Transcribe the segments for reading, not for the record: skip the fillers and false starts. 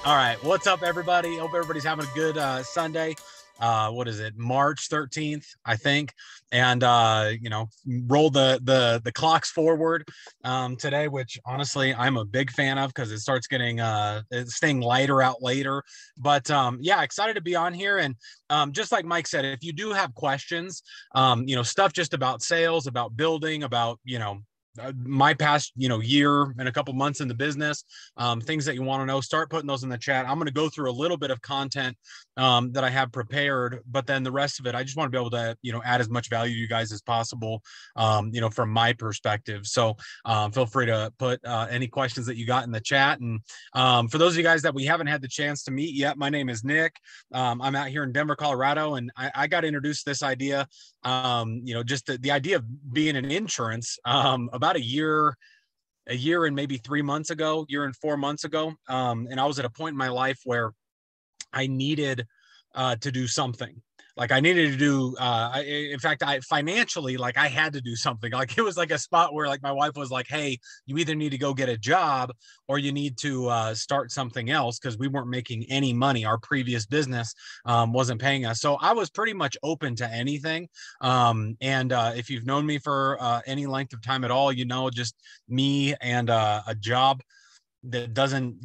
All right. What's up, everybody? Hope everybody's having a good Sunday. What is it? March 13th, I think. And roll the clocks forward today, which honestly I'm a big fan of because it starts getting it's staying lighter out later. But yeah, excited to be on here. And just like Mike said, if you do have questions, stuff just about sales, about building, about my past year and a couple months in the business, things that you want to know, start putting those in the chat. I'm going to go through a little bit of content that I have prepared, but then the rest of it I just want to be able to add as much value to you guys as possible, from my perspective. So feel free to put any questions that you got in the chat. And for those of you guys that we haven't had the chance to meet yet, my name is Nick. I'm out here in Denver, Colorado, and I got introduced to this idea, just the idea of being in insurance about a year and maybe 3 months ago, year and 4 months ago. And I was at a point in my life where I needed to do something. Like I needed to do, in fact, financially, like I had to do something. Like it was like a spot where like my wife was like, hey, you either need to go get a job or you need to start something else, because we weren't making any money. Our previous business wasn't paying us. So I was pretty much open to anything. And if you've known me for any length of time at all, just me and a job that doesn't,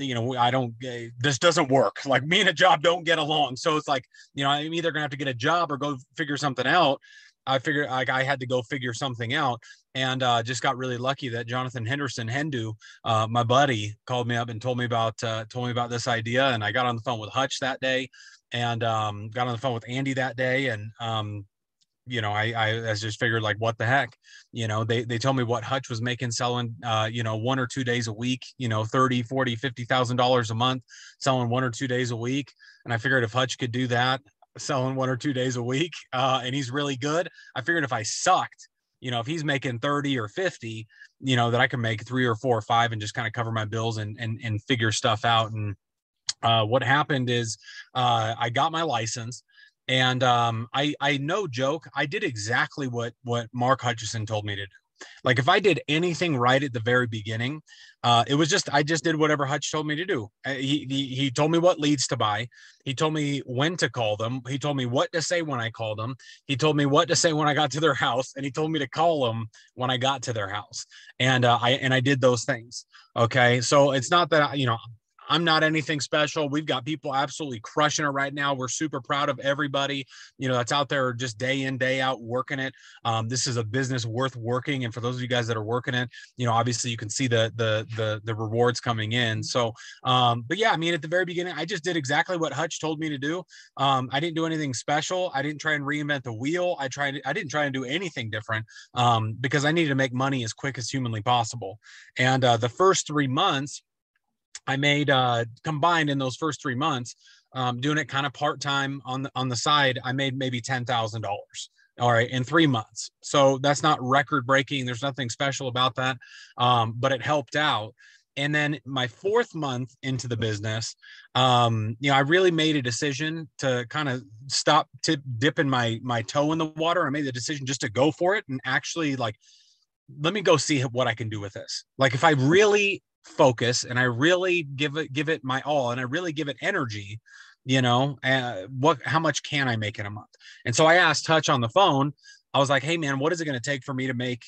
this doesn't work. Like me and a job don't get along. So it's like, I'm either gonna have to get a job or go figure something out. I figured like I had to go figure something out, and just got really lucky that Jonathan Henderson, Hendu, my buddy, called me up and told me about this idea. And I got on the phone with Hutch that day, and got on the phone with Andy that day. And I just figured like, what the heck, they told me what Hutch was making selling, 1 or 2 days a week, 30, 40, $50,000 a month, selling 1 or 2 days a week. And I figured if Hutch could do that, selling 1 or 2 days a week, and he's really good, I figured if I sucked, if he's making 30 or 50, that I can make 3 or 4 or 5 and just kind of cover my bills and figure stuff out. And what happened is I got my license. And I no joke, I did exactly what Mark Hutchison told me to do. Like if I did anything right at the very beginning, it was just I just did whatever Hutch told me to do. He told me what leads to buy. He told me when to call them. He told me what to say when I called them. He told me what to say when I got to their house, and he told me to call them when I got to their house. And I did those things. Okay, so it's not that I'm not anything special. We've got people absolutely crushing it right now. We're super proud of everybody, that's out there just day in, day out working it. This is a business worth working. And for those of you guys that are working it, obviously you can see the rewards coming in. So, but yeah, I mean, at the very beginning, I just did exactly what Hutch told me to do. I didn't do anything special. I didn't try and reinvent the wheel. I didn't try and do anything different, because I needed to make money as quick as humanly possible. And the first 3 months, I made combined in those first 3 months, doing it kind of part-time on the side, I made maybe $10,000. All right, in 3 months. So that's not record breaking. There's nothing special about that. But it helped out. And then my 4th month into the business, I really made a decision to kind of stop dipping my toe in the water. I made the decision just to go for it and actually like, let me go see what I can do with this. Like if I really focus and I really give it my all and I really give it energy, how much can I make in a month? And so I asked Hutch on the phone, I was like, hey man, what is it going to take for me to make,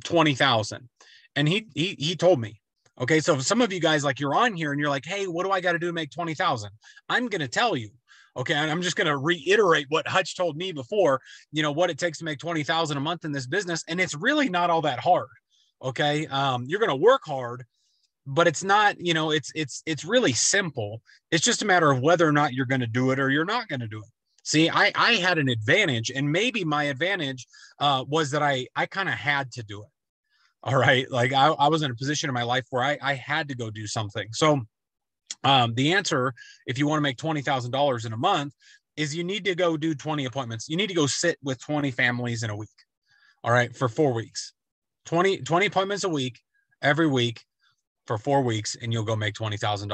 20,000? And he told me. Okay. So some of you guys, like you're on here and you're like, hey, what do I got to do to make 20,000? I'm going to tell you. Okay. And I'm just going to reiterate what Hutch told me before, what it takes to make 20,000 a month in this business. And it's really not all that hard. Okay. You're going to work hard, but it's not, it's really simple. It's just a matter of whether or not you're going to do it or you're not going to do it. See, I had an advantage, and maybe my advantage was that I kind of had to do it. All right. Like I was in a position in my life where I had to go do something. So the answer, if you want to make $20,000 in a month, is you need to go do 20 appointments. You need to go sit with 20 families in a week. All right. For 4 weeks, 20 appointments a week, every week, for 4 weeks, and you'll go make $20,000.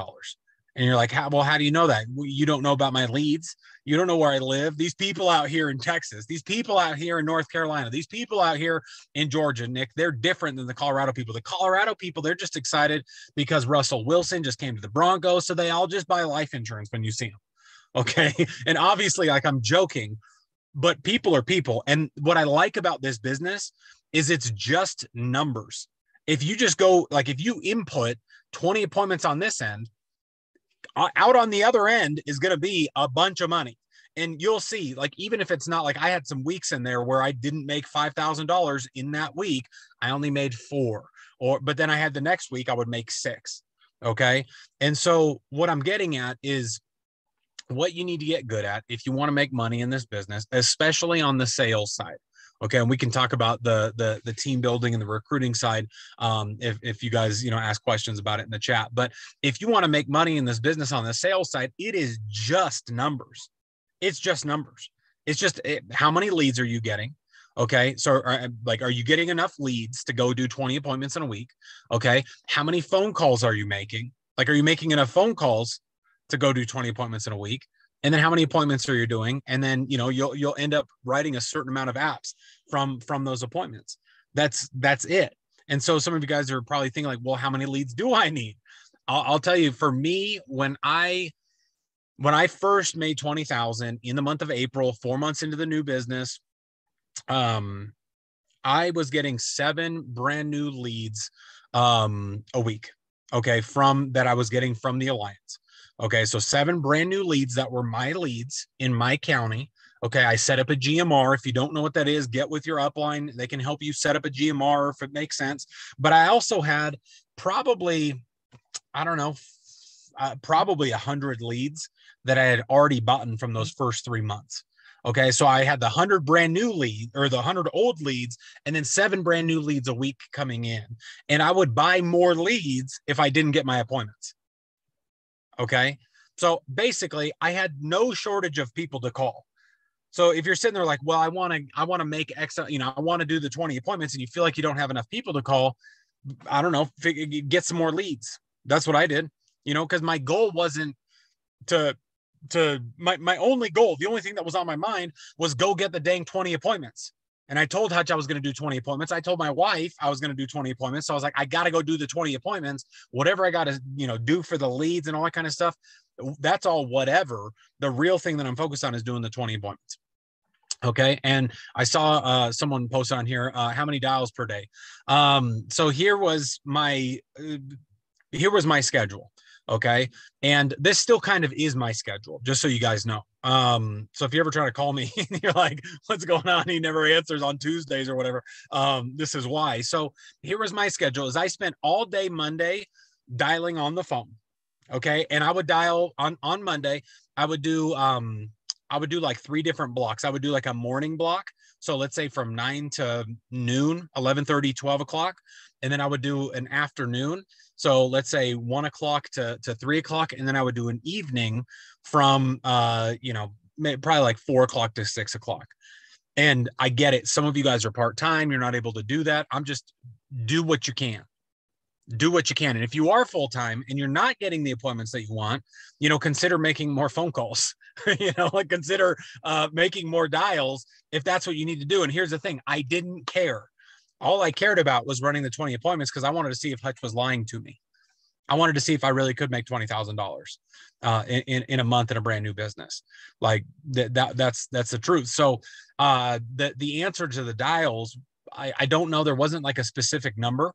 And you're like, how do you know that? Well, you don't know about my leads. You don't know where I live. These people out here in Texas, these people out here in North Carolina, these people out here in Georgia, Nick, they're different than the Colorado people. The Colorado people, they're just excited because Russell Wilson just came to the Broncos. So they all just buy life insurance when you see them. Okay. And obviously, like, I'm joking, but people are people. And what I like about this business is it's just numbers. If you just go, like, if you input 20 appointments on this end, out on the other end is going to be a bunch of money. And you'll see, like, even if it's not, like, I had some weeks in there where I didn't make $5,000 in that week, I only made $4, but then I had the next week I would make $6. Okay. And so what I'm getting at is what you need to get good at if you want to make money in this business, especially on the sales side. Okay. And we can talk about the team building and the recruiting side. If you guys, ask questions about it in the chat, but if you want to make money in this business on the sales side, it is just numbers. It's just numbers. It's just how many leads are you getting? Okay. So are you getting enough leads to go do 20 appointments in a week? Okay. How many phone calls are you making? Like, are you making enough phone calls to go do 20 appointments in a week? And then how many appointments are you doing? And then, you'll end up writing a certain amount of apps from those appointments. That's it. And so some of you guys are probably thinking like, well, how many leads do I need? I'll tell you, for me, when I first made 20,000 in the month of April, 4 months into the new business, I was getting 7 brand new leads, a week. Okay. That I was getting from the Alliance. Okay. So 7 brand new leads that were my leads in my county. Okay. I set up a GMR. If you don't know what that is, get with your upline. They can help you set up a GMR if it makes sense. But I also had probably, I don't know, probably 100 leads that I had already bought from those first 3 months. Okay. So I had the 100 brand new leads, or the 100 old leads, and then 7 brand new leads a week coming in. And I would buy more leads if I didn't get my appointments. Okay. So basically I had no shortage of people to call. So if you're sitting there like, well, I want to make X, I want to do the 20 appointments, and you feel like you don't have enough people to call, I don't know, get some more leads. That's what I did, because my goal wasn't my only goal, the only thing that was on my mind was go get the dang 20 appointments. And I told Hutch I was going to do 20 appointments. I told my wife I was going to do 20 appointments. So I was like, I got to go do the 20 appointments, whatever I got to, do for the leads and all that kind of stuff. That's all whatever. The real thing that I'm focused on is doing the 20 appointments. Okay. And I saw someone post on here, how many dials per day. So here was my schedule. Okay. And this still kind of is my schedule, just so you guys know. So if you ever try to call me and you're like, what's going on? He never answers on Tuesdays or whatever. This is why. So here was my schedule. Is I spent all day Monday dialing on the phone. Okay. And I would dial on Monday. I would do like 3 different blocks. I would do like a morning block. So let's say from 9 to noon, 11:30, 12 o'clock. And then I would do an afternoon. So let's say 1 o'clock to 3 o'clock. And then I would do an evening from, probably like 4 o'clock to 6 o'clock. And I get it. Some of you guys are part-time. You're not able to do that. I'm just, do what you can. Do what you can. And if you are full-time and you're not getting the appointments that you want, consider making more phone calls, consider making more dials if that's what you need to do. And here's the thing. I didn't care. All I cared about was running the 20 appointments because I wanted to see if Hutch was lying to me. I wanted to see if I really could make $20,000 in a month in a brand new business. Like that's the truth. So the answer to the dials, I don't know. There wasn't like a specific number.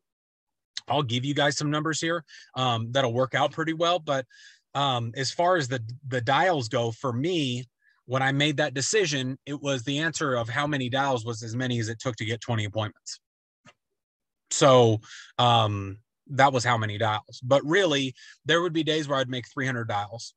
I'll give you guys some numbers here that'll work out pretty well. But as far as the dials go, for me, when I made that decision, it was the answer of how many dials was as many as it took to get 20 appointments. So that was how many dials. But really, there would be days where I'd make 300 dials.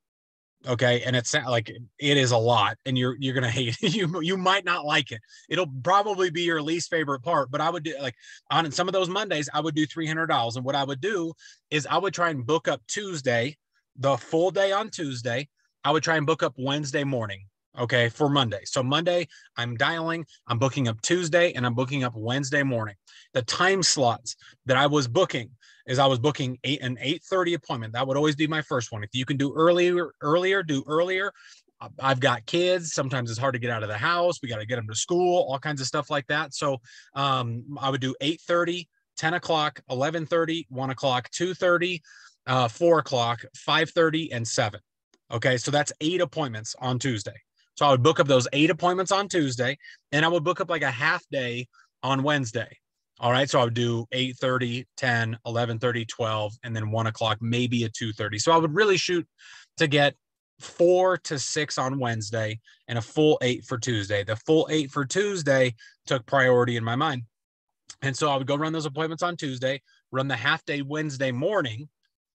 Okay. And it's like, it is a lot, and you're going to hate it. You might not like it. It'll probably be your least favorite part, but I would do, like, on some of those Mondays, I would do $300. And what I would do is I would try and book up Tuesday, the full day on Tuesday. I would try and book up Wednesday morning. Okay, for Monday. So Monday, I'm dialing, I'm booking up Tuesday, and I'm booking up Wednesday morning. The time slots that I was booking is I was booking an 8:30 appointment. That would always be my first one. If you can do earlier, do earlier. I've got kids. Sometimes it's hard to get out of the house. We got to get them to school, all kinds of stuff like that. So I would do 8:30, 10 o'clock, 11:30, 1 o'clock, 2:30, 4 o'clock, 5:30, and 7. Okay, so that's 8 appointments on Tuesday. So I would book up those 8 appointments on Tuesday, and I would book up like a half day on Wednesday. All right, so I would do 8:30, 10, 11:30, 12, and then 1 o'clock, maybe a 2:30. So I would really shoot to get 4 to 6 on Wednesday and a full 8 for Tuesday. The full 8 for Tuesday took priority in my mind. And so I would go run those appointments on Tuesday, run the half day Wednesday morning.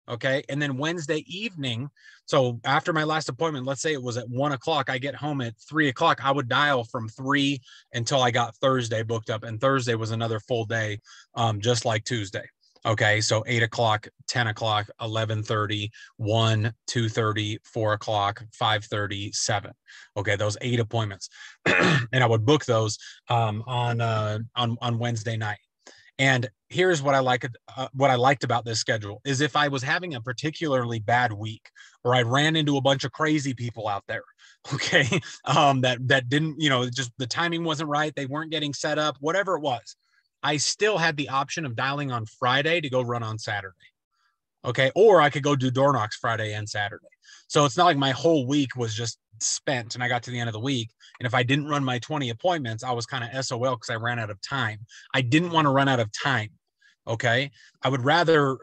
Okay. And then Wednesday evening. So after my last appointment, let's say it was at 1 o'clock, I get home at 3 o'clock. I would dial from 3 until I got Thursday booked up. And Thursday was another full day, just like Tuesday. Okay. So 8 o'clock, 10 o'clock, 11:30, 1, 2:30, 4 o'clock, 5:30, 7. Okay. Those 8 appointments. And I would book those on Wednesday night. And here's what I liked about this schedule is if I was having a particularly bad week or I ran into a bunch of crazy people out there, okay, that didn't, just the timing wasn't right, they weren't getting set up, whatever it was, I still had the option of dialing on Friday to go run on Saturday. Okay, or I could go do door knocks Friday and Saturday. So it's not like my whole week was just spent and I got to the end of the week. And if I didn't run my 20 appointments, I was kind of SOL because I ran out of time. I didn't want to run out of time. Okay. I would rather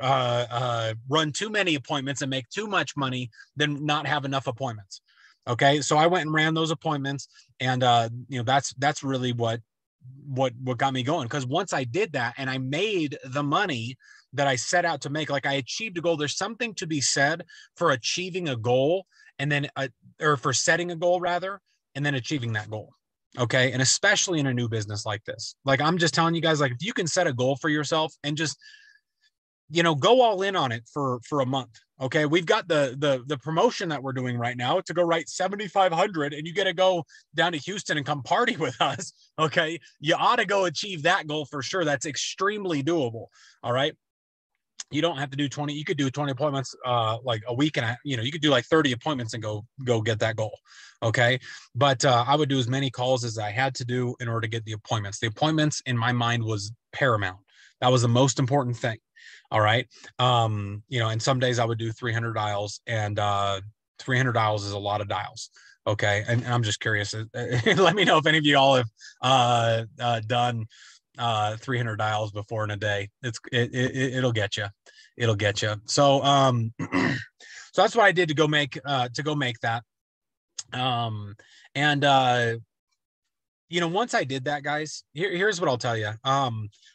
run too many appointments and make too much money than not have enough appointments. Okay. So I went and ran those appointments, and that's really what got me going. Because once I did that and I made the money that I set out to make, like I achieved a goal. There's something to be said for achieving a goal and then, or for setting a goal rather, and then achieving that goal. Okay. And especially in a new business like this, like I'm just telling you guys, like if you can set a goal for yourself and just, go all in on it for a month. Okay. We've got the promotion that we're doing right now to go write 7,500 and you get to go down to Houston and come party with us. Okay. You ought to go achieve that goal for sure. That's extremely doable. All right. You don't have to do 20. You could do 20 appointments, like a week, and you could do like 30 appointments and go get that goal. Okay. But I would do as many calls as I had to do in order to get the appointments. The appointments in my mind was paramount. That was the most important thing. All right. And some days I would do 300 dials, and 300 dials is a lot of dials. Okay. And I'm just curious. Let me know if any of you all have done 300 dials before in a day. It'll get you. It'll get you. So, so that's what I did to go make that. Once I did that, guys, here's what I'll tell you.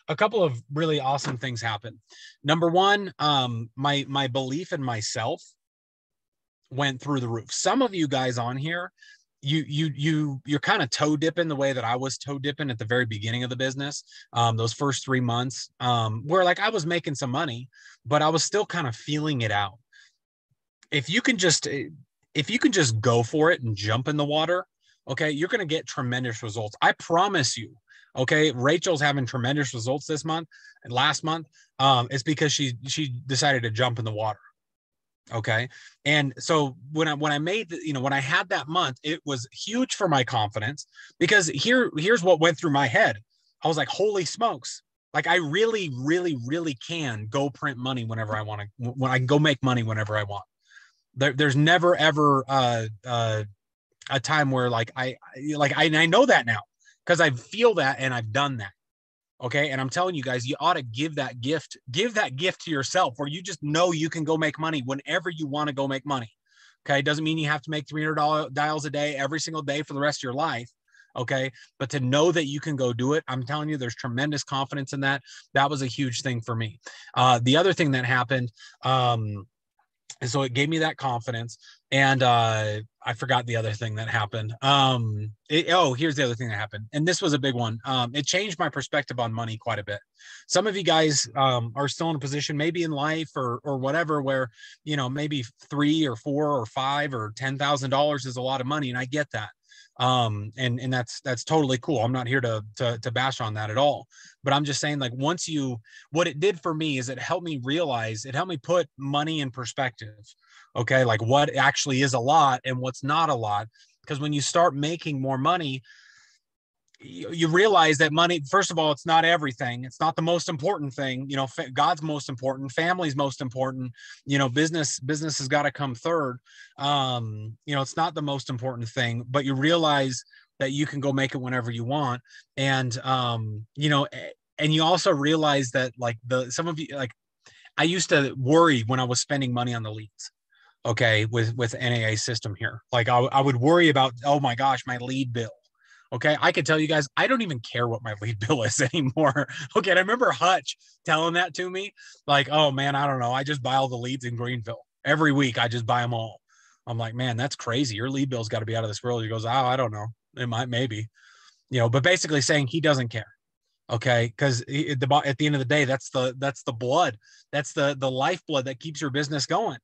A couple of really awesome things happened. Number one, my belief in myself went through the roof. Some of you guys on here, you're kind of toe dipping the way that I was toe dipping at the very beginning of the business. Those first 3 months, where like I was making some money, but I was still kind of feeling it out. If you can just go for it and jump in the water, okay, you're going to get tremendous results. I promise you. Okay. Rachel's having tremendous results this month and last month. It's because she decided to jump in the water. Okay. And so when I made, when I had that month, it was huge for my confidence, because here's what went through my head. I was like, holy smokes. Like I really, really, really can go print money whenever I want to, when I can go make money whenever I want. There's never, ever a time where I know that now because I feel that and I've done that. Okay. And I'm telling you guys, you ought to give that gift to yourself, where you just know you can go make money whenever you want to go make money. Okay. It doesn't mean you have to make $300 dials a day every single day for the rest of your life. Okay. But to know that you can go do it, I'm telling you, there's tremendous confidence in that. That was a huge thing for me. The other thing that happened, so it gave me that confidence. And I forgot the other thing that happened. Here's the other thing that happened. And this was a big one. It changed my perspective on money quite a bit. Some of you guys are still in a position, maybe in life or whatever, where, maybe $3 or $4 or $5 or $10,000 is a lot of money. And I get that. And that's totally cool. I'm not here to bash on that at all, but I'm just saying, like, what it did for me is it helped me put money in perspective. Okay. Like what actually is a lot and what's not a lot. Because when you start making more money, you realize that money, first of all, it's not everything. It's not the most important thing. God's most important, family's most important, business has got to come third. It's not the most important thing, but you realize that you can go make it whenever you want. And, and you also realize that, like, some of you, like, I used to worry when I was spending money on the leads. Okay. With NAA system here. Like I would worry about, oh my gosh, my lead bill. Okay. I can tell you guys, I don't even care what my lead bill is anymore. Okay. And I remember Hutch telling that to me, like, oh man, I don't know. I just buy all the leads in Greenville every week. I just buy them all. I'm like, man, that's crazy. Your lead bill's got to be out of this world. He goes, oh, I don't know. It might, maybe, but basically saying he doesn't care. Okay. Cause at the end of the day, that's the blood. That's the lifeblood that keeps your business going.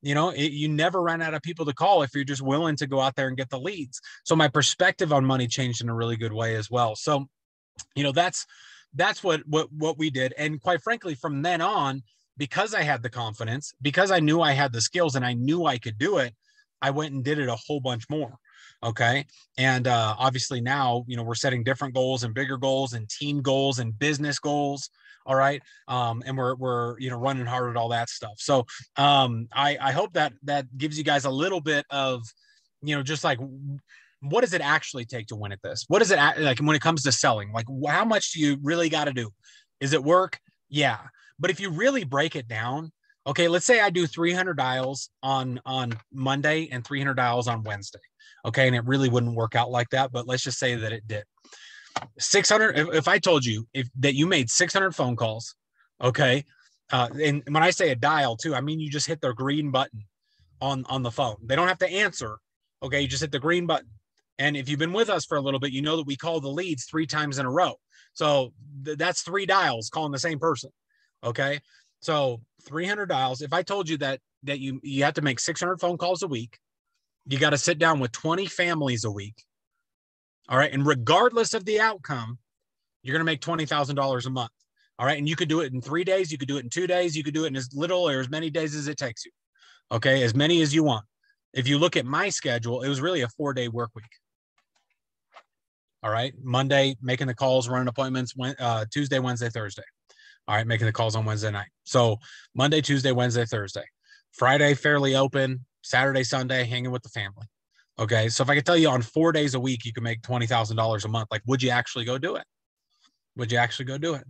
You never run out of people to call if you're just willing to go out there and get the leads. So my perspective on money changed in a really good way as well. So, that's what we did. And quite frankly, from then on, because I had the confidence, because I knew I had the skills and I knew I could do it, I went and did it a whole bunch more. Okay. And obviously now, we're setting different goals and bigger goals and team goals and business goals. All right. And we're running hard at all that stuff. So I hope that gives you guys a little bit of, just like, what does it actually take to win at this? What is it like when it comes to selling? Like, how much do you really got to do? Is it work? Yeah. But if you really break it down, okay, let's say I do 300 dials on Monday and 300 dials on Wednesday. Okay. And it really wouldn't work out like that, but let's just say that it did. 600. If I told you that you made 600 phone calls, okay. And when I say a dial too, I mean, you just hit the green button on the phone. They don't have to answer. Okay. You just hit the green button. And if you've been with us for a little bit, you know that we call the leads 3 times in a row. So that's 3 dials calling the same person. Okay. So 300 dials. If I told you that you have to make 600 phone calls a week, you got to sit down with 20 families a week. All right. And regardless of the outcome, you're going to make $20,000 a month. All right. And you could do it in 3 days. You could do it in 2 days. You could do it in as little or as many days as it takes you. Okay. As many as you want. If you look at my schedule, it was really a 4-day work week. All right. Monday, making the calls, running appointments, Tuesday, Wednesday, Thursday. All right. Making the calls on Wednesday night. So Monday, Tuesday, Wednesday, Thursday. Friday, fairly open. Saturday, Sunday, hanging with the family. Okay. So if I could tell you on 4 days a week, you can make $20,000 a month, like, would you actually go do it? Would you actually go do it?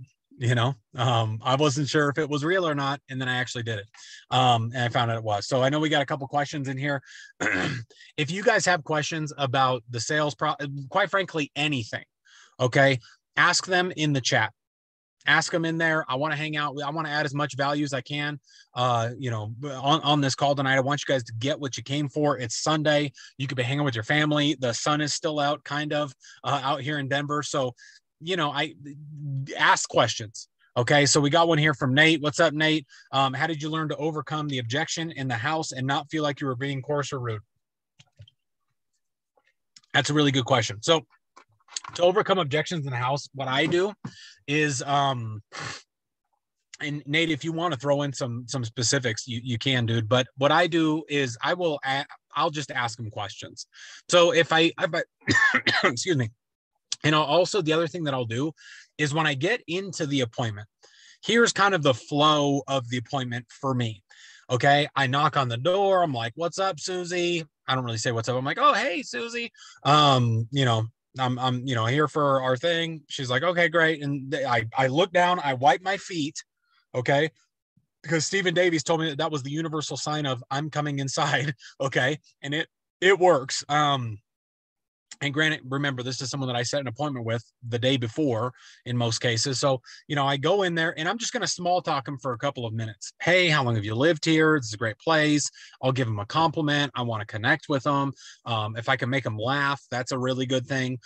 I wasn't sure if it was real or not. And then I actually did it. And I found out it was. So I know we got a couple questions in here. If you guys have questions about the sales, quite frankly, anything, okay, ask them in the chat. Ask them in there. I want to hang out. I want to add as much value as I can, on this call tonight. I want you guys to get what you came for. It's Sunday. You could be hanging with your family. The sun is still out, kind of, out here in Denver. So, I ask questions. Okay. So we got one here from Nate. What's up, Nate? How did you learn to overcome the objection in the house and not feel like you were being coarse or rude? That's a really good question. So to overcome objections in the house, what I do is, and Nate, if you want to throw in some specifics, you can, dude. But what I do is I'll just ask them questions. So if I excuse me. And also the other thing that I'll do is when I get into the appointment, here's kind of the flow of the appointment for me. Okay. I knock on the door. I'm like, what's up, Susie? I don't really say what's up. I'm like, oh, hey, Susie. I'm here for our thing. She's like, okay, great. And I look down, I wipe my feet. Okay. Because Stephen Davies told me that was the universal sign of I'm coming inside. Okay. And it works. And granted, remember, this is someone that I set an appointment with the day before in most cases. So, I go in there and I'm just going to small talk him for a couple of minutes. Hey, how long have you lived here? This is a great place. I'll give him a compliment. I want to connect with them. If I can make them laugh, that's a really good thing.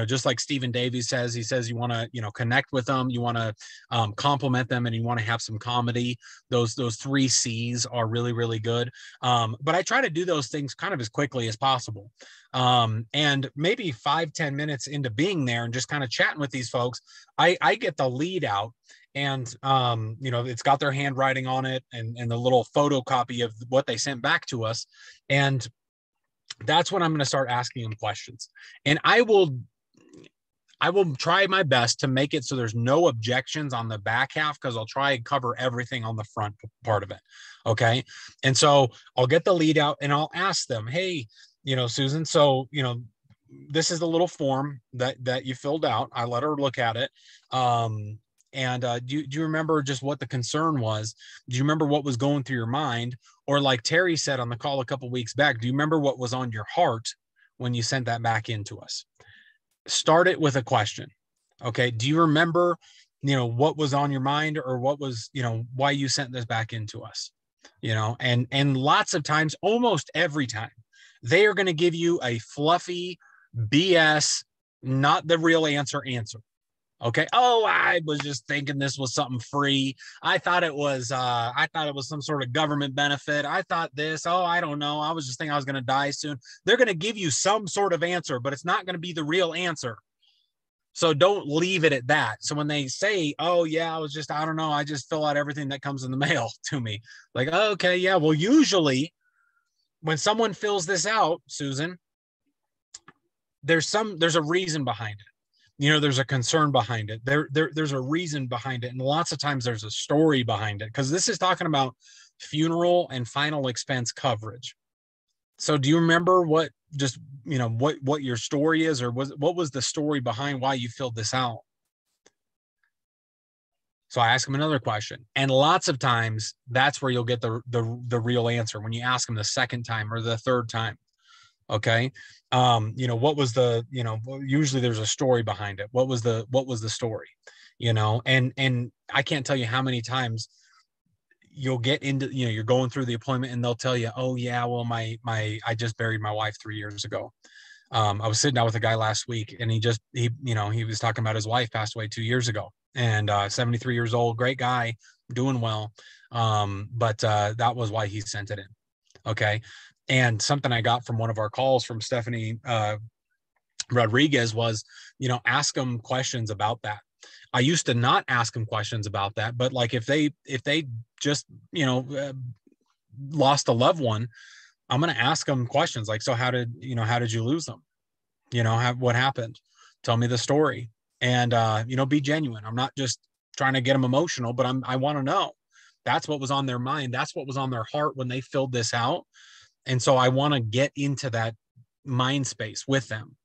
Just like Stephen Davies says, he says, you want to, connect with them. You want to compliment them and you want to have some comedy. Those 3 C's are really, really good. But I try to do those things kind of as quickly as possible. And maybe 5-10 minutes into being there and just kind of chatting with these folks, I get the lead out, and it's got their handwriting on it, and the little photocopy of what they sent back to us. And that's when I'm going to start asking them questions. And I will try my best to make it so there's no objections on the back half, because I'll try and cover everything on the front part of it. Okay. And so I'll get the lead out and I'll ask them, hey, Susan, so, this is the little form that you filled out. I let her look at it. And do you remember just what the concern was? Do you remember what was going through your mind? Or like Terry said on the call a couple of weeks back, do you remember what was on your heart when you sent that back into us? Start it with a question. Okay. Do you remember, what was on your mind, or what was, why you sent this back into us? And lots of times, almost every time, they are going to give you a fluffy BS, not the real answer. Okay. Oh, I was just thinking this was something free. I thought it was some sort of government benefit. I thought this. Oh, I don't know. I was just thinking I was going to die soon. They're going to give you some sort of answer, but it's not going to be the real answer. So don't leave it at that. So when they say, oh yeah, I don't know, I just fill out everything that comes in the mail to me. Like, oh, okay, yeah. Well, usually when someone fills this out, Susan, there's a reason behind it. There's a concern behind it. There's a reason behind it. And lots of times there's a story behind it, because this is talking about funeral and final expense coverage. So do you remember what your story is, or what was the story behind why you filled this out? So I ask them another question. And lots of times that's where you'll get the real answer when you ask them the second time or the third time. Okay. What was usually there's a story behind it. What was the story, and I can't tell you how many times you'll get into, you're going through the appointment and they'll tell you, oh yeah, well, I just buried my wife 3 years ago. I was sitting down with a guy last week, and he was talking about his wife passed away 2 years ago, and 73 years old, great guy, doing well. But that was why he sent it in. Okay. And something I got from one of our calls from Stephanie Rodriguez was, ask them questions about that. I used to not ask them questions about that, but like if they just, lost a loved one, I'm going to ask them questions like, so how did you lose them? What happened? Tell me the story. And, be genuine. I'm not just trying to get them emotional, but I want to know. That's what was on their mind. That's what was on their heart when they filled this out. And so I want to get into that mind space with them.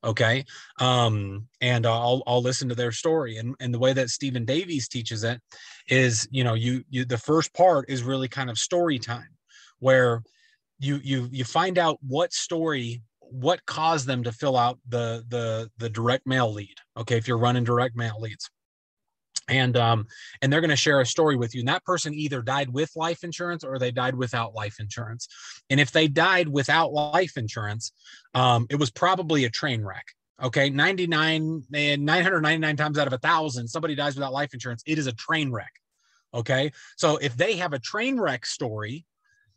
Okay. And I'll listen to their story. And the way that Stephen Davies teaches it is, the first part is really kind of story time, where you find out what caused them to fill out the direct mail lead. Okay. If you're running direct mail leads. And they're going to share a story with you. And that person either died with life insurance or they died without life insurance. And if they died without life insurance, it was probably a train wreck. Okay. 999 times out of 1,000, somebody dies without life insurance. It is a train wreck. Okay. So if they have a train wreck story,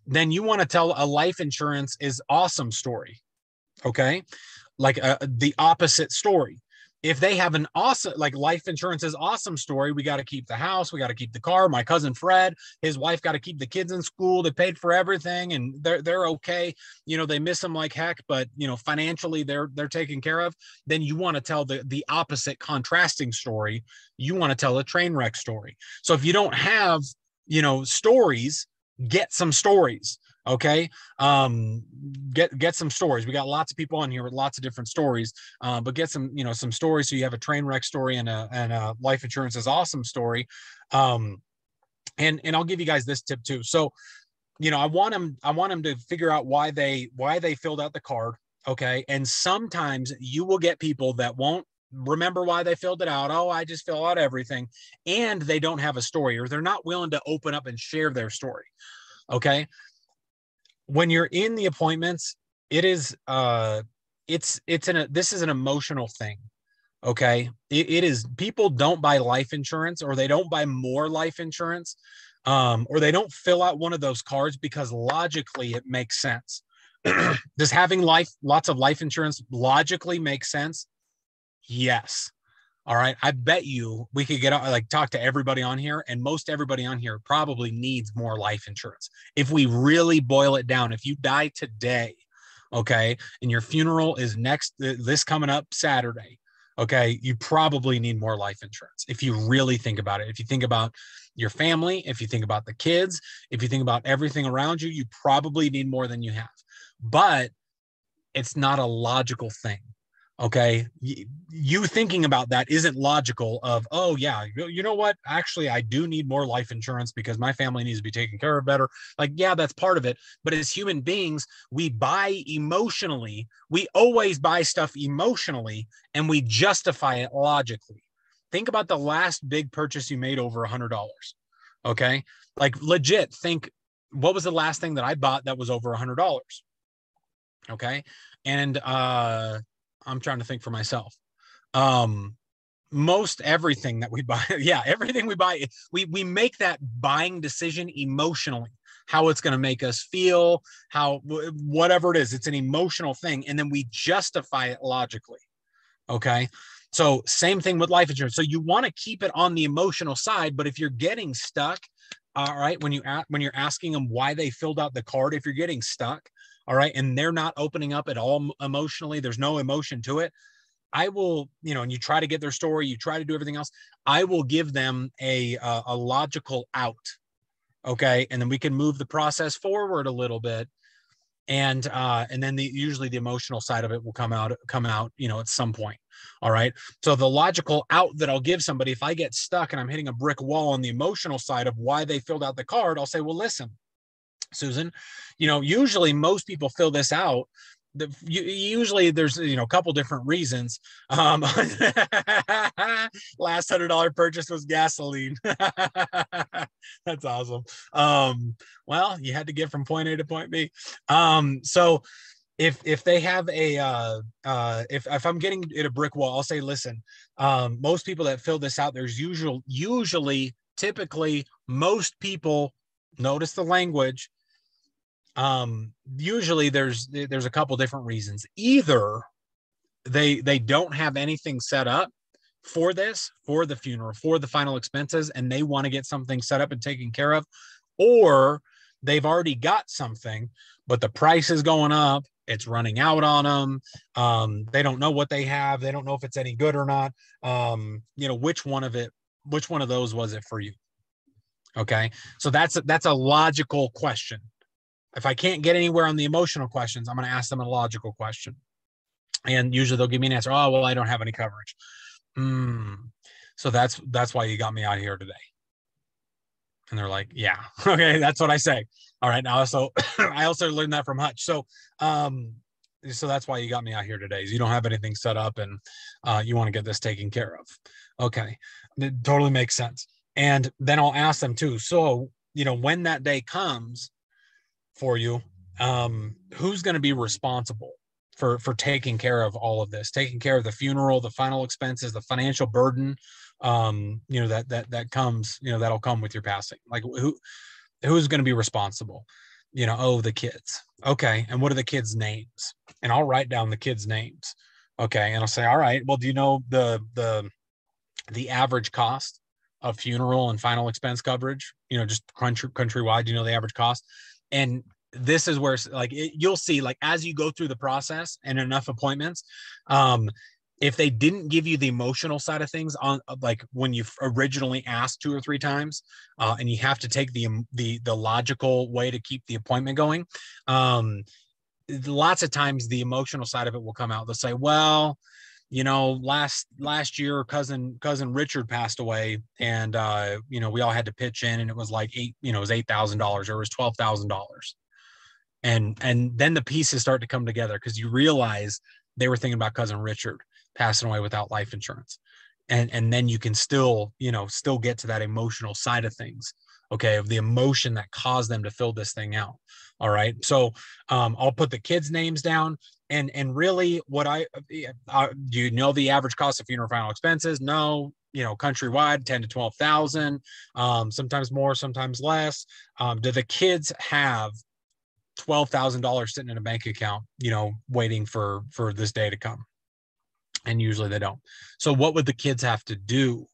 then you want to tell a life insurance is awesome story. Okay. Like the opposite story. If they have an awesome, like life insurance is awesome story, we got to keep the house, we got to keep the car. My cousin Fred, his wife got to keep the kids in school. They paid for everything, and they're okay. They miss them like heck, but financially they're taken care of. Then you want to tell the opposite contrasting story. You want to tell a train wreck story. So if you don't have stories, get some stories. Okay. Get some stories. We got lots of people on here with lots of different stories, but get some stories. So you have a train wreck story and a life insurance is awesome story. And I'll give you guys this tip too. So, I want them to figure out why they filled out the card. Okay. And sometimes you will get people that won't remember why they filled it out. Oh, I just fill out everything. And they don't have a story, or they're not willing to open up and share their story. Okay. When you're in the appointments, it is, this is an emotional thing. Okay. It is, people don't buy life insurance, or they don't buy more life insurance, or they don't fill out one of those cards because logically it makes sense. Does having lots of life insurance logically make sense? Yes. All right. I bet you we could talk to everybody on here, and most everybody on here probably needs more life insurance. If we really boil it down, if you die today, okay, and your funeral is this coming up Saturday, okay, you probably need more life insurance. If you really think about it, if you think about your family, if you think about the kids, if you think about everything around you, you probably need more than you have. But it's not a logical thing. Okay. You thinking about that isn't logical of, oh yeah, you know what? Actually, I do need more life insurance because my family needs to be taken care of better. Like, yeah, that's part of it. But as human beings, we buy emotionally. We always buy stuff emotionally and we justify it logically. Think about the last big purchase you made over $100. Okay. Like legit think, what was the last thing that I bought that was over $100? Okay. And I'm trying to think for myself. Most everything that we buy, yeah, everything we buy, we make that buying decision emotionally, how it's going to make us feel, whatever it is, it's an emotional thing. And then we justify it logically. Okay. So same thing with life insurance. So you want to keep it on the emotional side, but if you're getting stuck, all right, when you're asking them why they filled out the card, if you're getting stuck, all right, and they're not opening up at all emotionally, there's no emotion to it, I will, and you try to get their story, you try to do everything else, I will give them a logical out, okay, and then we can move the process forward a little bit, and then usually the emotional side of it will come out, at some point. All right. So the logical out that I'll give somebody, if I get stuck and I'm hitting a brick wall on the emotional side of why they filled out the card, I'll say, well, listen, Susan, usually most people fill this out. Usually there's, a couple different reasons. Last $100 purchase was gasoline. That's awesome. Well, you had to get from point A to point B. So if they have if I'm getting at a brick wall, I'll say, listen, most people that fill this out, there's typically most people, notice the language, usually there's a couple different reasons. Either they don't have anything set up for the funeral, for the final expenses, and they want to get something set up and taken care of, or they've already got something, but the price is going up, it's running out on them. They don't know what they have. They don't know if it's any good or not. Which one of those was it for you? Okay. So that's a logical question. If I can't get anywhere on the emotional questions, I'm going to ask them a logical question. And usually they'll give me an answer. Oh, well, I don't have any coverage. So that's why you got me out here today. And they're like, yeah, okay, that's what I say. All right. Now, I also learned that from Hutch. So that's why you got me out here today, is you don't have anything set up and you want to get this taken care of. Okay. It totally makes sense. And then I'll ask them too. So, when that day comes for you, who's going to be responsible for taking care of all of this, taking care of the funeral, the final expenses, the financial burden, that comes, that'll come with your passing. Like who's going to be responsible? The kids. Okay. And what are the kids' names? And I'll write down the kids' names. Okay. And I'll say, all right, well, do you know the average cost of funeral and final expense coverage, just countrywide, the average cost? And this is where you'll see, like, as you go through the process and enough appointments, if they didn't give you the emotional side of things on, like when you originally asked 2 or 3 times, and you have to take the logical way to keep the appointment going, lots of times the emotional side of it will come out. They'll say, well, last year cousin Richard passed away, and we all had to pitch in, and it was like $8,000 or it was $12,000. And then the pieces start to come together, because you realize they were thinking about cousin Richard passing away without life insurance. And then you can still get to that emotional side of things. Okay. Of the emotion that caused them to fill this thing out. All right. So, I'll put the kids' names down, and really what do you know the average cost of funeral final expenses? No, countrywide, 10 to 12,000, sometimes more, sometimes less. Do the kids have $12,000 sitting in a bank account, waiting for this day to come. And usually they don't. So what would the kids have to do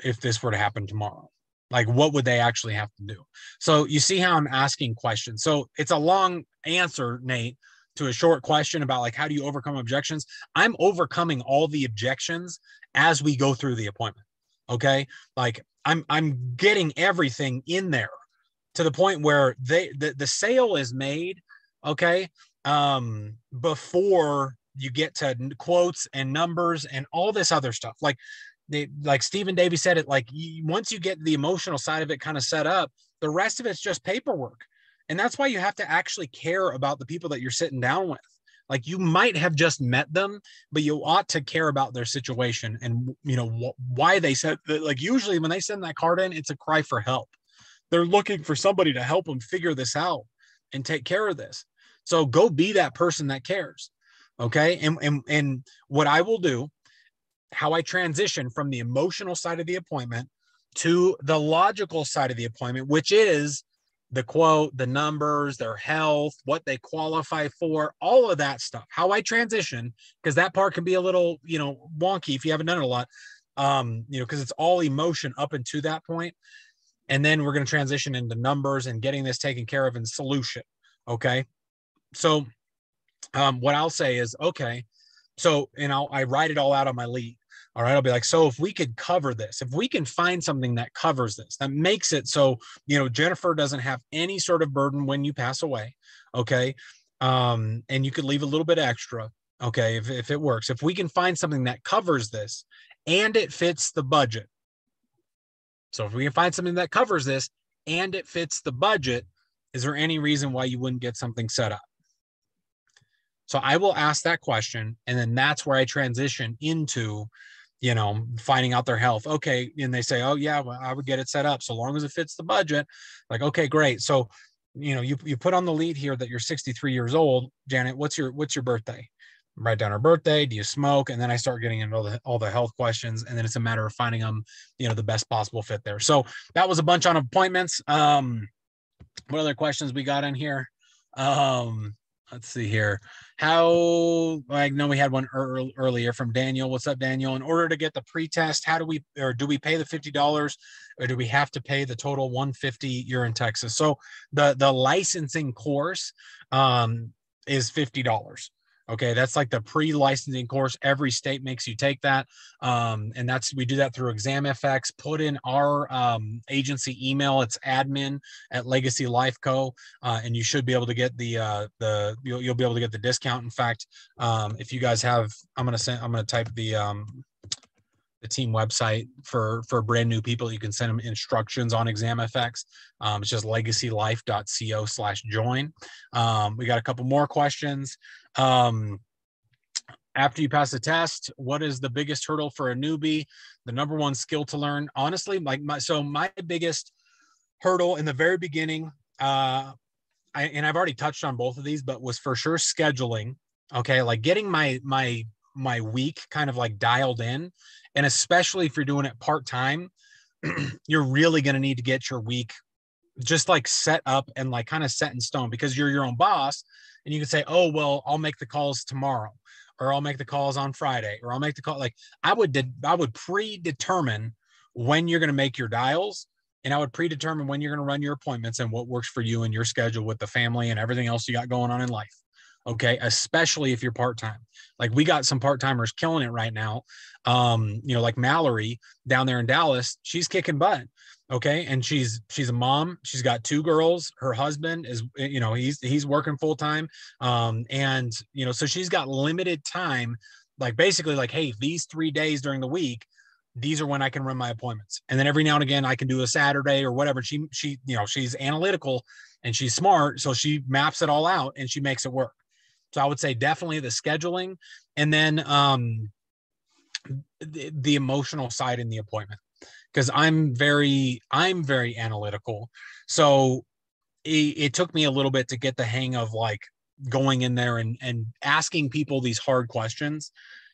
if this were to happen tomorrow? Like, what would they actually have to do? So you see how I'm asking questions. So it's a long answer, Nate, to a short question about like, how do you overcome objections? I'm overcoming all the objections as we go through the appointment. Okay. Like I'm getting everything in there to the point where the sale is made. Okay. Before you get to quotes and numbers and all this other stuff. Like Stephen Davey said it, like once you get the emotional side of it kind of set up, the rest of it's just paperwork. And that's why you have to actually care about the people that you're sitting down with. Like you might have just met them, but you ought to care about their situation and why they said that. Like usually when they send that card in, it's a cry for help. They're looking for somebody to help them figure this out and take care of this. So go be that person that cares. Okay. And what I will do, how I transition from the emotional side of the appointment to the logical side of the appointment, which is the quote, the numbers, their health, what they qualify for, all of that stuff, how I transition, because that part can be a little, wonky if you haven't done it a lot, because it's all emotion up into that point. And then we're going to transition into numbers and getting this taken care of and solution. Okay. So what I'll say is, okay, so, and I write it all out on my lead. All right. I'll be like, so if we could cover this, if we can find something that covers this, that makes it so, Jennifer doesn't have any sort of burden when you pass away. Okay. And you could leave a little bit extra. Okay. If it works, if we can find something that covers this and it fits the budget. So if we can find something that covers this and it fits the budget, is there any reason why you wouldn't get something set up? So I will ask that question. And then that's where I transition into, finding out their health. Okay. And they say, oh yeah, well, I would get it set up so long as it fits the budget. Like, okay, great. So, you put on the lead here that you're 63 years old. Janet, what's your birthday? Write down her birthday. Do you smoke? And then I start getting into all the health questions. And then it's a matter of finding them, the best possible fit there. So that was a bunch on appointments. What other questions we got in here? Let's see here. I know we had one earlier from Daniel. What's up, Daniel? In order to get the pre-test, do we pay the $50 or do we have to pay the total $150? You're in Texas. So the licensing course is $50. Okay, that's like the pre-licensing course. Every state makes you take that. And we do that through ExamFX. Put in our agency email. It's admin@Legacy Life Co. And you should be able to get you'll be able to get the discount. In fact, if you guys have, I'm going to type the team website for brand new people. You can send them instructions on ExamFX. It's just legacylife.co/join. We got a couple more questions. After you pass the test, what is the biggest hurdle for a newbie? The number one skill to learn? Honestly, my biggest hurdle in the very beginning, I've already touched on both of these, but was for sure scheduling. Okay. Like getting my week kind of like dialed in. And especially if you're doing it part-time, you're really going to need to get your week just like set up and like kind of set in stone, because you're your own boss and you can say, oh, well, I'll make the calls tomorrow, or I'll make the calls on Friday, or I'll make the call. Like I would predetermine when you're going to make your dials, and I would predetermine when you're going to run your appointments and what works for you and your schedule with the family and everything else you got going on in life. Okay. Especially if you're part-time. Like we got some part-timers killing it right now. Like Mallory down there in Dallas, she's kicking butt. Okay. And she's a mom. She's got 2 girls. Her husband is, he's working full time. So she's got limited time, like basically like, hey, these 3 days during the week, these are when I can run my appointments. And then every now and again, I can do a Saturday or whatever. She's analytical and she's smart. So she maps it all out and she makes it work. So I would say definitely the scheduling, and then the emotional side in the appointment, because I'm very analytical. So it took me a little bit to get the hang of like going in there and asking people these hard questions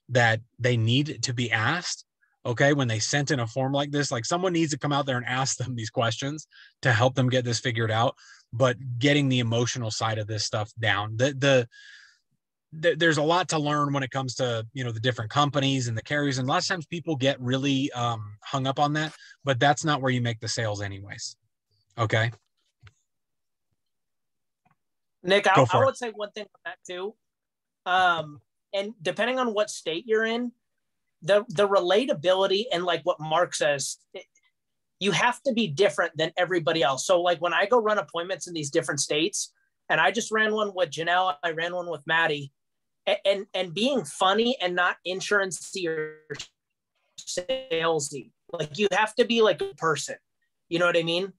that they need to be asked. Okay. When they sent in a form like this, like someone needs to come out there and ask them these questions to help them get this figured out. But getting the emotional side of this stuff down, there's a lot to learn when it comes to, you know, the different companies and the carriers. And a lot of times people get really hung up on that, but that's not where you make the sales anyways. Okay. Nick, Go I for it. would say one thing on that too. And depending on what state you're in, the relatability and like what Mark says, you have to be different than everybody else. So like when I go run appointments in these different states, and I just ran one with Janelle, I ran one with Maddie, and being funny and not insurance-y or salesy. Like you have to be like a person. You know what I mean?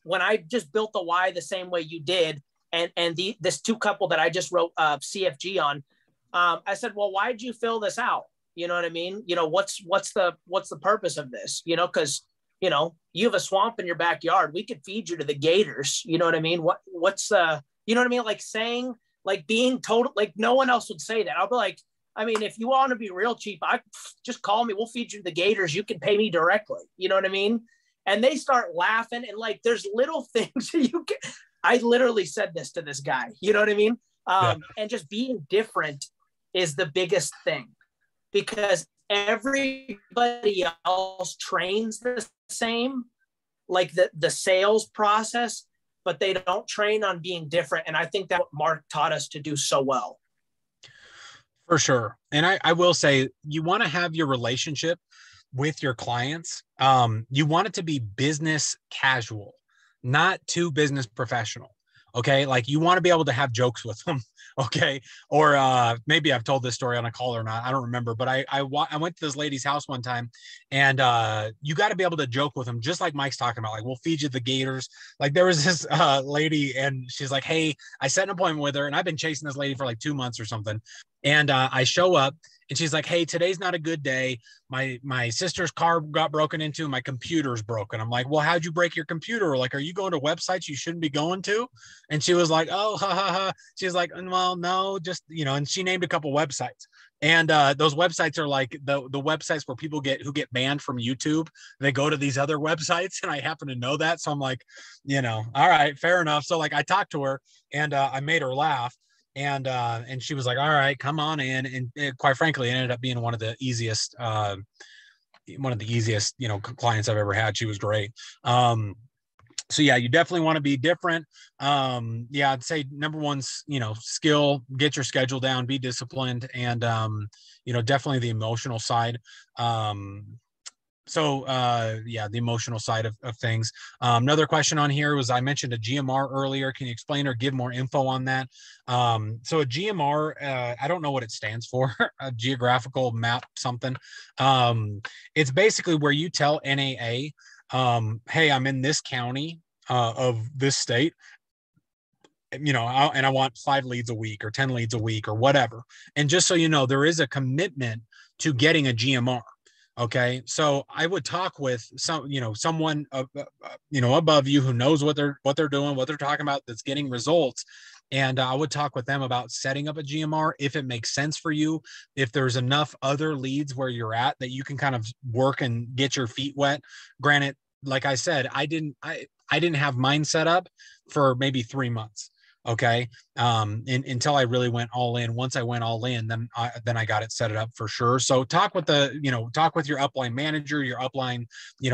When I just built the why the same way you did, and this two couple that I just wrote CFG on, I said, well, why'd you fill this out? You know what I mean? You know, what's the purpose of this? You know, because you know, you have a swamp in your backyard. We could feed you to the gators. You know what I mean? What's you know what I mean? Like saying, like being total, like no one else would say that. I'll be like, I mean, if you want to be real cheap, I just call me. We'll feed you to the gators. You can pay me directly. You know what I mean? And they start laughing, and like there's little things you can. I literally said this to this guy. You know what I mean? Yeah. And just being different is the biggest thing, because everybody else trains the same, like the sales process, but they don't train on being different. And I think that what Mark taught us to do so well. For sure. And I will say, you want to have your relationship with your clients. You want it to be business casual, not too business professional. Okay. Like you want to be able to have jokes with them. Okay. Or maybe I've told this story on a call or not. I don't remember, but I went to this lady's house one time, and you got to be able to joke with them, just like Mike's talking about. Like, we'll feed you the gators. Like there was this lady, and she's like, hey, I set an appointment with her, and I've been chasing this lady for like 2 months or something. And I show up, and she's like, hey, today's not a good day. My sister's car got broken into. My computer's broken. I'm like, well, how'd you break your computer? Like, are you going to websites you shouldn't be going to? And she was like, oh, ha, ha, ha. She's like, well, no, just, you know, and she named a couple websites. And those websites are like the websites where people who get banned from YouTube. They go to these other websites, and I happen to know that. So I'm like, you know, all right, fair enough. So like I talked to her, and I made her laugh. And she was like, all right, come on in. And quite frankly, it ended up being one of the easiest, you know, clients I've ever had. She was great. So yeah, you definitely want to be different. Yeah, I'd say number one's, you know, skill, get your schedule down, be disciplined, and you know, definitely the emotional side. Yeah, the emotional side of things. Another question on here was, I mentioned a GMR earlier. Can you explain or give more info on that? So a GMR, I don't know what it stands for, a geographical map something. It's basically where you tell NAA, hey, I'm in this county of this state, you know, and I want 5 leads a week or 10 leads a week or whatever. And just so you know, there is a commitment to getting a GMR. Okay. So I would talk with someone, above you who knows what they're doing, what they're talking about, that's getting results. And I would talk with them about setting up a GMR if it makes sense for you, if there's enough other leads where you're at that you can kind of work and get your feet wet. Granted, like I said, I didn't have mine set up for maybe 3 months. Okay. Until I really went all in. Once I went all in, then I got it set it up for sure. So talk with your upline manager, your upline,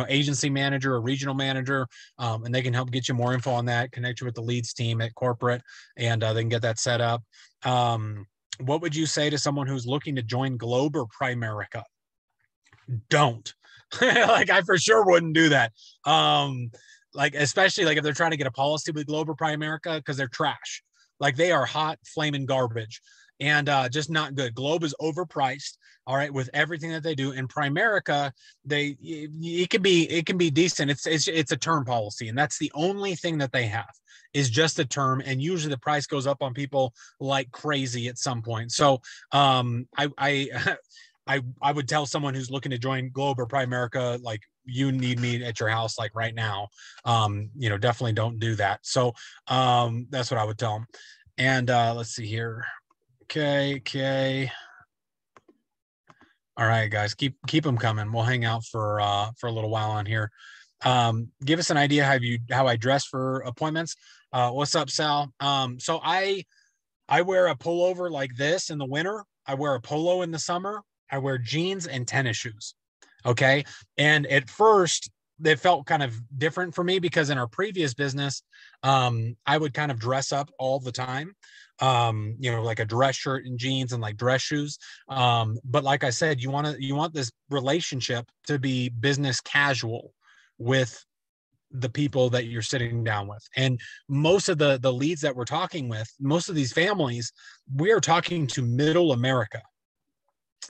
agency manager or regional manager, and they can help get you more info on that, connect you with the leads team at corporate, and they can get that set up. What would you say to someone who's looking to join Globe or Primerica? Don't. Like, I for sure wouldn't do that. Like, especially like if they're trying to get a policy with Globe or Primerica, because they're trash. Like, they are hot flaming garbage and just not good. Globe is overpriced, all right, with everything that they do. And Primerica, it can be decent. It's a term policy, and that's the only thing that they have is just a term. And usually the price goes up on people like crazy at some point. So I would tell someone who's looking to join Globe or Primerica, like, you need me at your house, like right now. Definitely don't do that. So that's what I would tell them. And let's see here. Okay. All right, guys, keep them coming. We'll hang out for a little while on here. Give us an idea how I dress for appointments. What's up, Sal? So I wear a pullover like this in the winter. I wear a polo in the summer. I wear jeans and tennis shoes. Okay. And at first, it felt kind of different for me because in our previous business, I would kind of dress up all the time, like a dress shirt and jeans and like dress shoes. But like I said, you want this relationship to be business casual with the people that you're sitting down with. And most of the leads that we're talking with, most of these families, we are talking to middle America.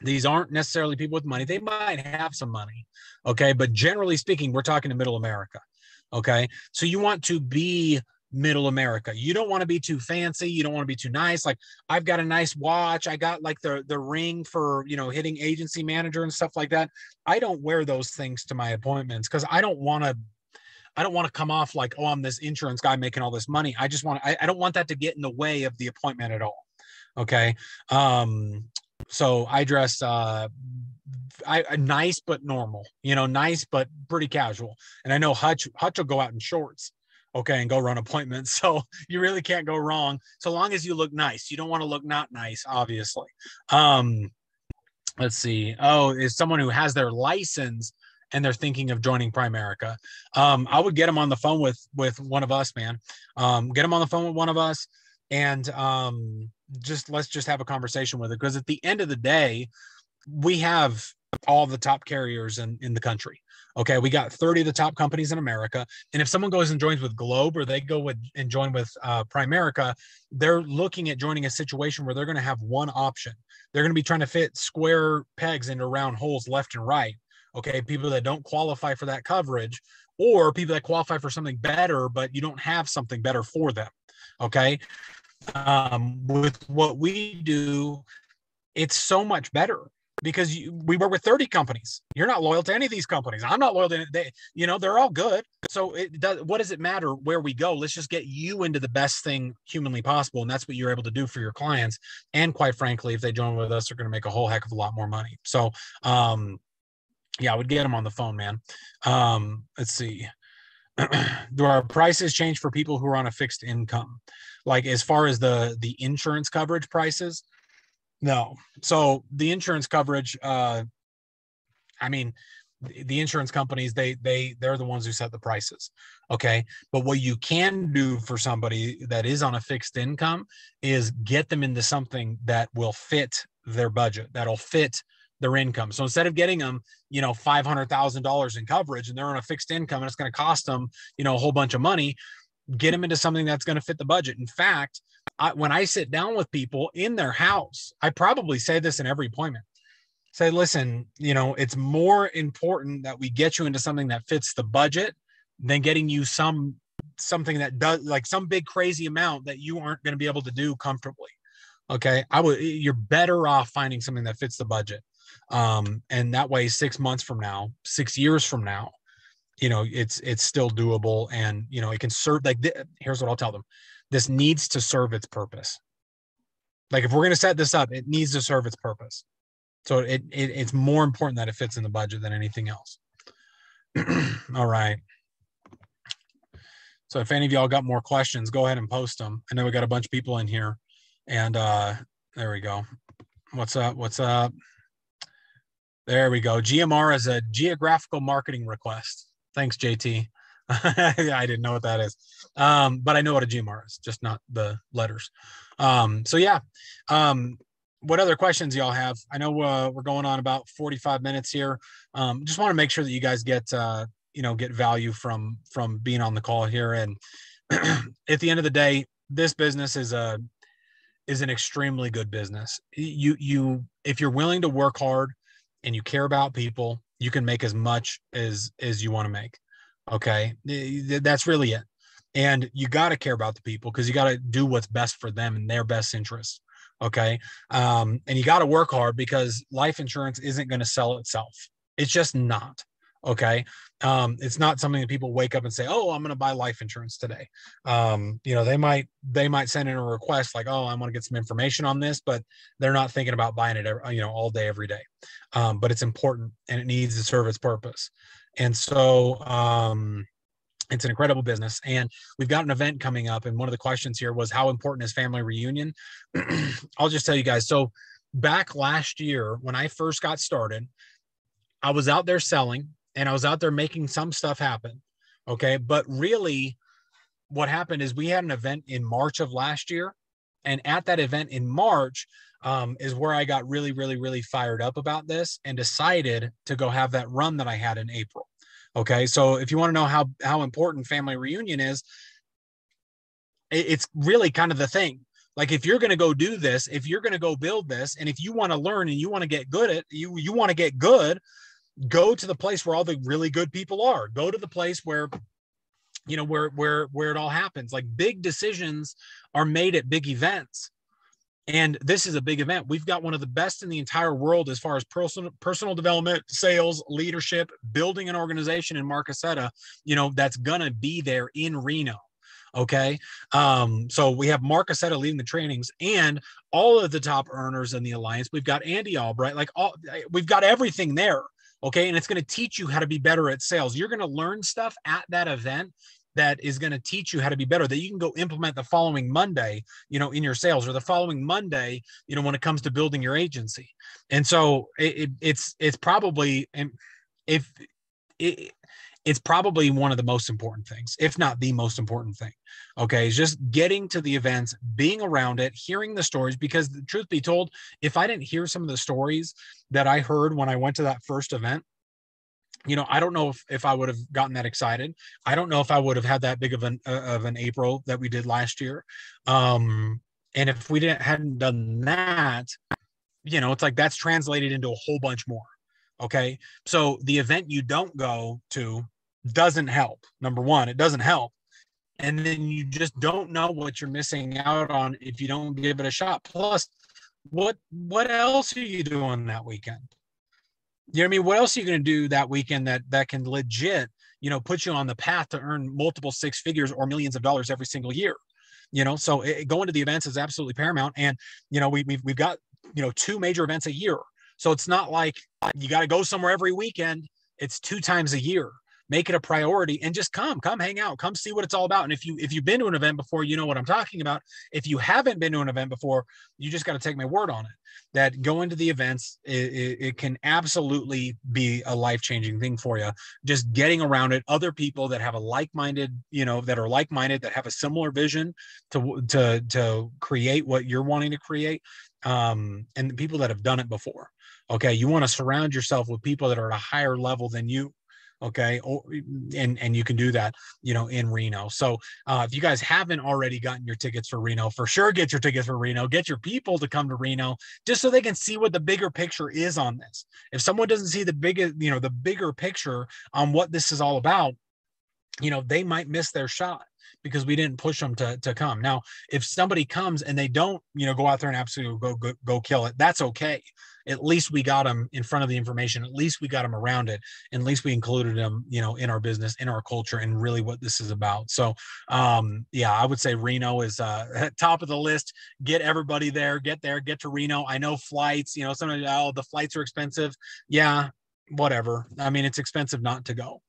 These aren't necessarily people with money. They might have some money. Okay. But generally speaking, we're talking to middle America. Okay. So you want to be middle America. You don't want to be too fancy. You don't want to be too nice. Like, I've got a nice watch. I got like the ring for, hitting agency manager and stuff like that. I don't wear those things to my appointments because I don't want to come off like, oh, I'm this insurance guy making all this money. I don't want that to get in the way of the appointment at all. Okay. So I dress nice but normal, nice but pretty casual. And I know Hutch will go out in shorts, okay, and go run appointments. So you really can't go wrong so long as you look nice. You don't want to look not nice, obviously. Let's see. Oh, is someone who has their license and they're thinking of joining Primerica. I would get them on the phone with one of us, man. Get them on the phone with one of us and let's just have a conversation with it. Because at the end of the day, we have all the top carriers in the country. Okay. We got 30 of the top companies in America. And if someone goes and joins with Globe or they go and join with Primerica, they're looking at joining a situation where they're going to have one option. They're going to be trying to fit square pegs into round holes left and right. Okay. People that don't qualify for that coverage or people that qualify for something better, but you don't have something better for them. Okay. With what we do, it's so much better because we work with 30 companies. You're not loyal to any of these companies. I'm not loyal to any. They're all good. So what does it matter where we go? Let's just get you into the best thing humanly possible. And that's what you're able to do for your clients. And quite frankly, if they join with us, they're going to make a whole heck of a lot more money. So, yeah, I would get them on the phone, man. Let's see. Do our prices change for people who are on a fixed income? Like as far as the insurance coverage prices? No. So the insurance coverage, the insurance companies, they're the ones who set the prices. Okay. But what you can do for somebody that is on a fixed income is get them into something that will fit their budget, that'll fit their income. So instead of getting them, $500,000 in coverage and they're on a fixed income and it's going to cost them, a whole bunch of money, get them into something that's going to fit the budget. In fact, when I sit down with people in their house, I probably say this in every appointment. Say, listen, it's more important that we get you into something that fits the budget than getting you something that does like some big crazy amount that you aren't going to be able to do comfortably. Okay. You're better off finding something that fits the budget. And that way 6 months from now, 6 years from now, it's still doable and, it can serve here's what I'll tell them. This needs to serve its purpose. Like if we're going to set this up, it needs to serve its purpose. So it's more important that it fits in the budget than anything else. All right. So if any of y'all got more questions, go ahead and post them. I know we got a bunch of people in here and, there we go. What's up? There we go. GMR is a geographical marketing request. Thanks, JT. I didn't know what that is. But I know what a GMR is, just not the letters. So yeah. What other questions y'all have? I know we're going on about 45 minutes here. Just want to make sure that you guys get value from being on the call here. And at the end of the day, this business is an extremely good business. If you're willing to work hard and you care about people, you can make as much as you want to make. Okay. That's really it. And you got to care about the people because you got to do what's best for them and their best interests. Okay. And you got to work hard because life insurance isn't going to sell itself. It's just not. Okay. It's not something that people wake up and say, oh, I'm going to buy life insurance today. They might send in a request like, oh, I want to get some information on this, but they're not thinking about buying it, all day, every day. But it's important and it needs to serve its purpose. And so, it's an incredible business. And we've got an event coming up. And one of the questions here was, how important is family reunion? I'll just tell you guys. So back last year, when I first got started, I was out there selling and I was out there making some stuff happen. Okay. But really what happened is we had an event in March of last year. And at that event in March is where I got really, really, really fired up about this and decided to go have that run that I had in April. Okay. So if you want to know how important family reunion is, it's really kind of the thing. Like if you're going to go do this, if you're going to go build this, and if you want to learn and you want to get good at you want to get good, go to the place where all the really good people are. Go to the place where, where it all happens. Like big decisions are made at big events. And this is a big event. We've got one of the best in the entire world as far as personal development, sales, leadership, building an organization in Marquesetta, that's going to be there in Reno. Okay. So we have Marquesetta leading the trainings and all of the top earners in the alliance. We've got Andy Albright, we've got everything there. Okay. And it's going to teach you how to be better at sales. You're going to learn stuff at that event that is going to teach you how to be better, that you can go implement the following Monday, in your sales, or the following Monday, when it comes to building your agency. And so it's probably, it's probably one of the most important things, if not the most important thing. Okay. Is just getting to the events, being around it, hearing the stories, because the truth be told, if I didn't hear some of the stories that I heard when I went to that first event, I don't know if I would have gotten that excited. I don't know if I would have had that big of an April that we did last year. And if we hadn't done that, it's like that's translated into a whole bunch more. Okay. So the event you don't go to doesn't help. Number one, it doesn't help. And then you just don't know what you're missing out on if you don't give it a shot. Plus, what else are you doing that weekend? You know what I mean? What else are you going to do that weekend that can legit, put you on the path to earn multiple six figures or millions of dollars every single year? So going to the events is absolutely paramount. And, we've got, 2 major events a year. So it's not like you got to go somewhere every weekend. It's 2 times a year. Make it a priority and just come hang out, come see what it's all about. And if you've been to an event before, you know what I'm talking about. If you haven't been to an event before, you just got to take my word on it, that going to the events, it can absolutely be a life-changing thing for you. Just getting around it, other people that have a like-minded, that have a similar vision to create what you're wanting to create. And the people that have done it before. Okay. You want to surround yourself with people that are at a higher level than you. Okay. And you can do that, in Reno. So if you guys haven't already gotten your tickets for Reno, for sure, get your tickets for Reno, get your people to come to Reno just so they can see what the bigger picture is on this. If someone doesn't see the bigger picture on what this is all about, they might miss their shot because we didn't push them to come. Now, if somebody comes and they don't, go out there and absolutely go kill it, that's okay. At least we got them in front of the information. At least we got them around it. And at least we included them, in our business, in our culture, and really what this is about. So, I would say Reno is top of the list. Get everybody there, get to Reno. I know flights, sometimes, the flights are expensive. Yeah, whatever. I mean, it's expensive not to go.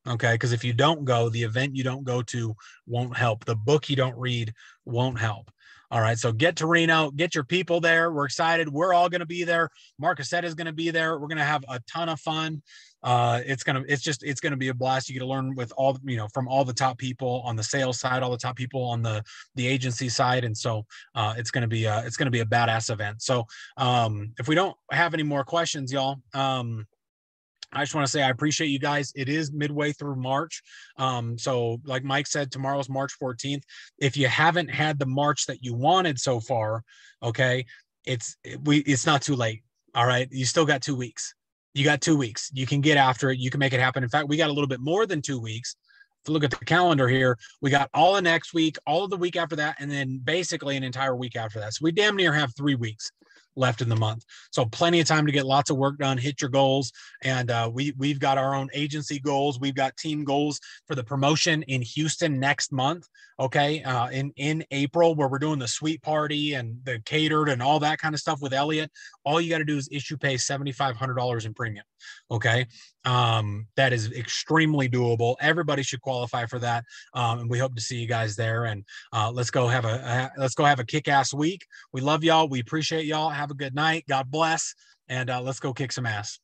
Okay. Because if you don't go, the event you don't go to won't help. The book you don't read won't help. All right. So get to Reno, get your people there. We're excited. We're all going to be there. Marquesetta is going to be there. We're going to have a ton of fun. It's going to be a blast. You get to learn with all, from all the top people on the sales side, all the top people on the agency side. And so it's going to be a badass event. So if we don't have any more questions, y'all, I just want to say I appreciate you guys. It is midway through March. So like Mike said, tomorrow's March 14th. If you haven't had the March that you wanted so far, okay, it's not too late. All right. You still got 2 weeks. You got 2 weeks. You can get after it. You can make it happen. In fact, we got a little bit more than 2 weeks. If you look at the calendar here, we got all of next week, all of the week after that, and then basically an entire week after that. So we damn near have 3 weeks. left in the month. So plenty of time to get lots of work done, hit your goals. And we've got our own agency goals. We've got team goals for the promotion in Houston next month. Okay. In April, where we're doing the suite party and the catered and all that kind of stuff with Elliot. All you got to do is issue pay $7,500 in premium. Okay. That is extremely doable. Everybody should qualify for that. And we hope to see you guys there. And let's go have a kick-ass week. We love y'all. We appreciate y'all. Have a good night. God bless. And let's go kick some ass.